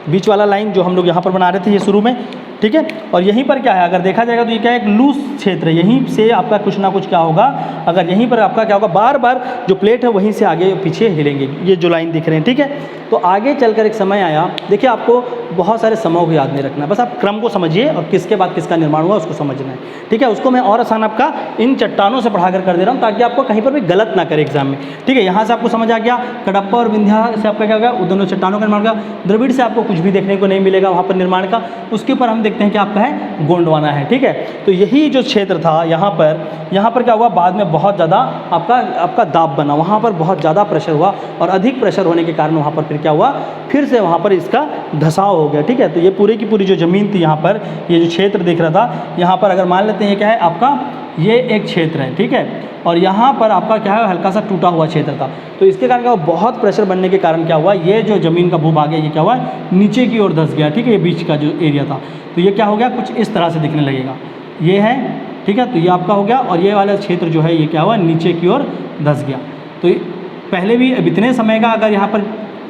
बीच वाला लाइन जो हम लोग यहाँ पर बना रहे थे ये शुरू में, ठीक है। और यहीं पर क्या है, अगर देखा जाएगा तो ये क्या है, एक लूज क्षेत्र है, यहीं से आपका कुछ ना कुछ क्या होगा, अगर यहीं पर आपका क्या होगा, बार बार जो प्लेट है वहीं से आगे पीछे हिलेंगे, ये जो लाइन दिख रहे हैं, ठीक है। तो आगे चलकर एक समय आया, देखिए आपको बहुत सारे समयों को याद नहीं रखना है, बस आप क्रम को समझिए और किसके बाद किसका निर्माण हुआ उसको समझना है, ठीक है। उसको मैं और आसान आपका इन चट्टानों से पढ़ा कर दे रहा हूँ, ताकि आपको कहीं पर भी गलत ना करे एग्जाम में, ठीक है। यहाँ से आपको समझ आ गया, कडप्पा और विंध्या से आपका क्या होगा, दोनों चट्टानों का निर्माण होगा। द्रविड़ से आपको कुछ भी देखने को नहीं मिलेगा वहाँ पर निर्माण का, उसके ऊपर हम देखते हैं कि आपका है गोंडवाना है, ठीक है। तो यही जो क्षेत्र था यहाँ पर क्या हुआ, बाद में बहुत ज़्यादा आपका दाब बना, वहाँ पर बहुत ज़्यादा प्रेशर हुआ, और अधिक प्रेशर होने के कारण वहाँ पर फिर क्या हुआ, फिर से वहाँ पर इसका धसाव हो गया, ठीक है। तो ये पूरी की पूरी जो ज़मीन थी यहाँ पर, ये जो क्षेत्र दिख रहा था यहाँ पर, अगर मान लेते हैं क्या है आपका, ये एक क्षेत्र है, ठीक है। और यहाँ पर आपका क्या है, हल्का सा टूटा हुआ क्षेत्र था। तो इसके कारण क्या हुआ, बहुत प्रेशर बनने के कारण क्या हुआ, ये जो ज़मीन का भूभाग है ये क्या हुआ, नीचे की ओर धस गया, ठीक है। ये बीच का जो एरिया था तो ये क्या हो गया, कुछ इस तरह से दिखने लगेगा, ये है, ठीक है। तो ये आपका हो गया, और ये वाला क्षेत्र जो है ये क्या हुआ, नीचे की ओर धस गया। तो पहले भी अब इतने समय का अगर यहाँ पर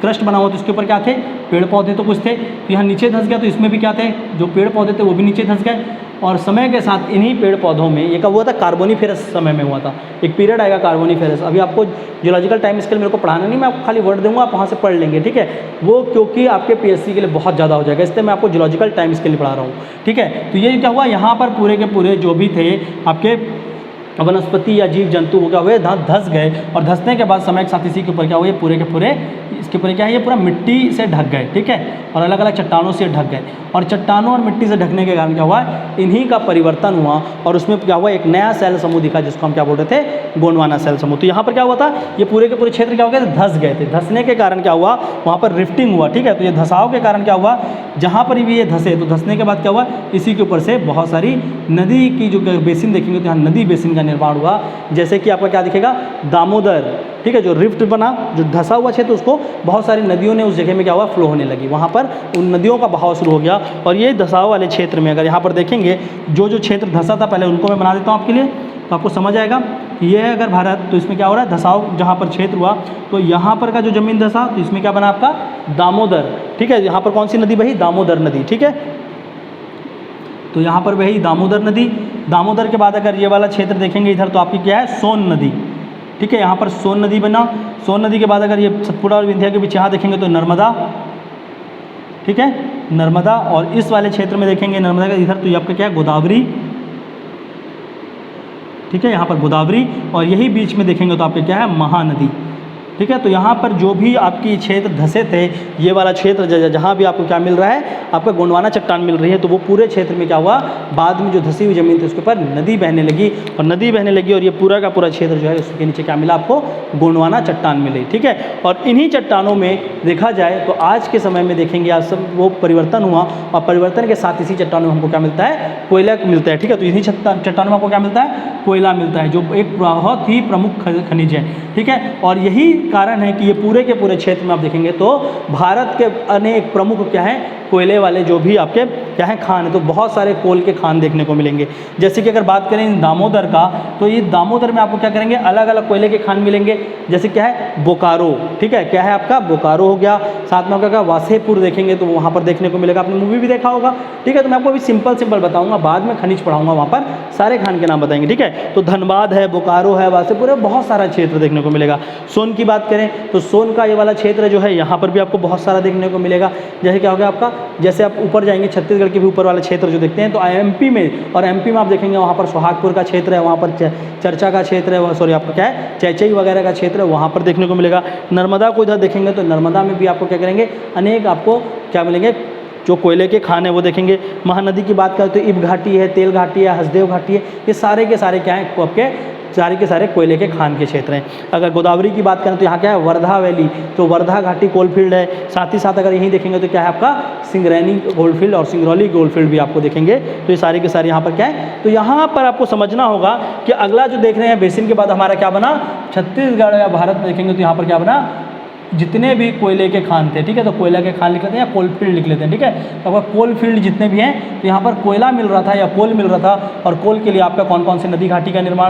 क्रस्ट बना हुआ तो इसके ऊपर क्या थे, पेड़ पौधे तो कुछ थे, तो यहाँ नीचे धंस गया, तो इसमें भी क्या थे, जो पेड़ पौधे थे वो भी नीचे धंस गए। और समय के साथ इन्हीं पेड़ पौधों में, ये कब हुआ था, कार्बोनीफेरस समय में हुआ था, एक पीरियड आएगा कार्बोनीफेरस। अभी आपको जियोलॉजिकल टाइम स्केल मेरे को पढ़ाना नहीं, मैं आपको खाली वर्ड दूंगा, आप वहाँ से पढ़ लेंगे, ठीक है। वो क्योंकि आपके पीएससी के लिए बहुत ज़्यादा हो जाएगा, इसलिए मैं आपको जियोलॉजिकल टाइम स्केल पढ़ा रहा हूँ, ठीक है। तो ये क्या हुआ, यहाँ पर पूरे के पूरे जो भी थे आपके वनस्पति या जीव जंतु हो गया हुए धंस गए, और धंसने के बाद समय के साथ इसी के ऊपर क्या हुआ, ये पूरे के पूरे इसके ऊपर क्या है, ये पूरा मिट्टी से ढक गए, ठीक है, और अलग अलग चट्टानों से ढक गए। और चट्टानों और मिट्टी से ढकने के कारण क्या हुआ, इन्हीं का परिवर्तन हुआ और उसमें क्या हुआ, एक नया सेल समूह दिखा जिसको हम क्या बोल रहे थे, गोंडवाना सेल समूह। तो यहाँ पर क्या हुआ था, ये पूरे के पूरे क्षेत्र क्या हो गए थे, धंस गए थे। धंसने के कारण क्या हुआ, वहाँ पर रिफ्टिंग हुआ, ठीक है। तो ये धसाव के कारण क्या हुआ, जहाँ पर भी ये धंसे, तो धंसने के बाद क्या हुआ, इसी के ऊपर से बहुत सारी नदी की जो बेसिन देखेंगे तो यहाँ नदी बेसिन का निर्माण हुआ। जैसे कि आपका क्या दिखेगा, दामोदर, ठीक है, जो रिफ्ट बना, जो धंसा हुआ क्षेत्र, उसको बहुत सारी नदियों ने उस जगह में क्या हुआ, फ्लो होने लगी, वहाँ पर उन नदियों का बहाव शुरू हो गया। और ये धसाव वाले क्षेत्र में अगर यहाँ पर देखेंगे, जो जो क्षेत्र धंसा था पहले उनको मैं बना देता हूँ आपके लिए, तो आपको समझ आएगा कि ये है अगर भारत, तो इसमें क्या हो रहा है, धसाव जहाँ पर क्षेत्र हुआ, तो यहाँ पर का जो जमीन धंसा, तो इसमें क्या बना आपका, दामोदर, ठीक है। यहाँ पर कौन सी नदी बही, दामोदर नदी, ठीक है। तो यहाँ पर बही दामोदर नदी। दामोदर के बाद अगर ये वाला क्षेत्र देखेंगे इधर, तो आपकी क्या है, सोन नदी, ठीक है, यहाँ पर सोन नदी बना। सोन नदी के बाद अगर ये सतपुड़ा और विंध्या के बीच यहाँ देखेंगे तो नर्मदा, ठीक है, नर्मदा। और इस वाले क्षेत्र में देखेंगे नर्मदा का इधर, तो ये आपका क्या है, गोदावरी, ठीक है, यहाँ पर गोदावरी। और यही बीच में देखेंगे तो आपके क्या है, महानदी, ठीक है। तो यहाँ पर जो भी आपकी क्षेत्र धंसे थे, ये वाला क्षेत्र जहाँ भी आपको क्या मिल रहा है, आपका गोंडवाना चट्टान मिल रही है, तो वो पूरे क्षेत्र में क्या हुआ, बाद में जो धंसी हुई जमीन थी उसके ऊपर नदी बहने लगी, और नदी बहने लगी और ये पूरा का पूरा क्षेत्र जो है उसके नीचे क्या मिला आपको, गोंडवाना चट्टान मिली, ठीक है। और इन्हीं चट्टानों में देखा जाए तो आज के समय में देखेंगे आप सब, वो परिवर्तन हुआ, और परिवर्तन के साथ इसी चट्टानों में हमको क्या मिलता है, कोयला मिलता है, ठीक है। तो इन्हीं चट्टानों में आपको क्या मिलता है, कोयला मिलता है, जो एक बहुत ही प्रमुख खनिज है, ठीक है। और यही कारण है कि ये पूरे के पूरे क्षेत्र में आप देखेंगे तो भारत के अनेक प्रमुख क्या हैं, कोयले वाले जो भी आपके क्या हैं, खान है, तो बहुत सारे कोल के खान देखने को मिलेंगे। जैसे कि अगर बात करें दामोदर का, तो ये दामोदर में आपको क्या करेंगे, अलग अलग कोयले के खान मिलेंगे। जैसे क्या है, बोकारो, ठीक है, क्या है आपका, बोकारो हो गया। साथ में आपका वासेपुर देखेंगे तो वहाँ पर देखने को मिलेगा, आपने मूवी भी देखा होगा, ठीक है। तो मैं आपको अभी सिंपल बताऊँगा, बाद में खनिज पढ़ाऊँगा, वहाँ पर सारे खान के नाम बताएंगे, ठीक है। तो धनबाद है, बोकारो है, वासेपुर है, बहुत सारा क्षेत्र देखने को मिलेगा। सोन की बात करें तो सोन का ये वाला क्षेत्र जो है, यहाँ पर भी आपको बहुत सारा देखने को मिलेगा। जैसे क्या हो गया आपका, जैसे आप ऊपर जाएंगे छत्तीसगढ़ के भी ऊपर वाले क्षेत्र जो देखते हैं, तो एमपी में, और एमपी में आप देखेंगे वहाँ पर सोहागपुर का क्षेत्र है, वहाँ पर चर्चा का क्षेत्र है, सॉरी आपका क्या है, चैचई वगैरह का क्षेत्र है, वहाँ पर देखने को मिलेगा। नर्मदा को इधर देखेंगे तो नर्मदा में भी आपको क्या करेंगे, अनेक आपको क्या मिलेंगे, जो कोयले के खान है वो देखेंगे। महानदी की बात करें तो इब घाटी है, तेल घाटी है, हसदेव घाटी है, ये सारे के सारे क्या हैं, आपके सारे के सारे कोयले के खान के क्षेत्र हैं। अगर गोदावरी की बात करें तो यहाँ क्या है, वर्धा वैली, तो वर्धा घाटी कोलफील्ड है। साथ ही साथ अगर यहीं देखेंगे तो क्या है आपका, सिंगरैनी गोल्डफील्ड और सिंगरौली गोल्डफील्ड भी आपको देखेंगे। तो ये सारे के सारे यहाँ पर क्या है, तो यहाँ पर आपको समझना होगा कि अगला जो देख रहे हैं बेसिन के बाद हमारा क्या बना, छत्तीसगढ़ या भारत में देखेंगे तो यहाँ पर क्या बना, जितने भी कोयले के खान थे, ठीक है, तो कोयला के खान लिख लेते हैं या कोल फील्ड लिख लेते हैं, ठीक है। तो अगर कोल फील्ड जितने भी हैं, तो यहाँ पर कोयला मिल रहा था या कोल मिल रहा था, और कोल के लिए आपका कौन कौन सी नदी घाटी का निर्माण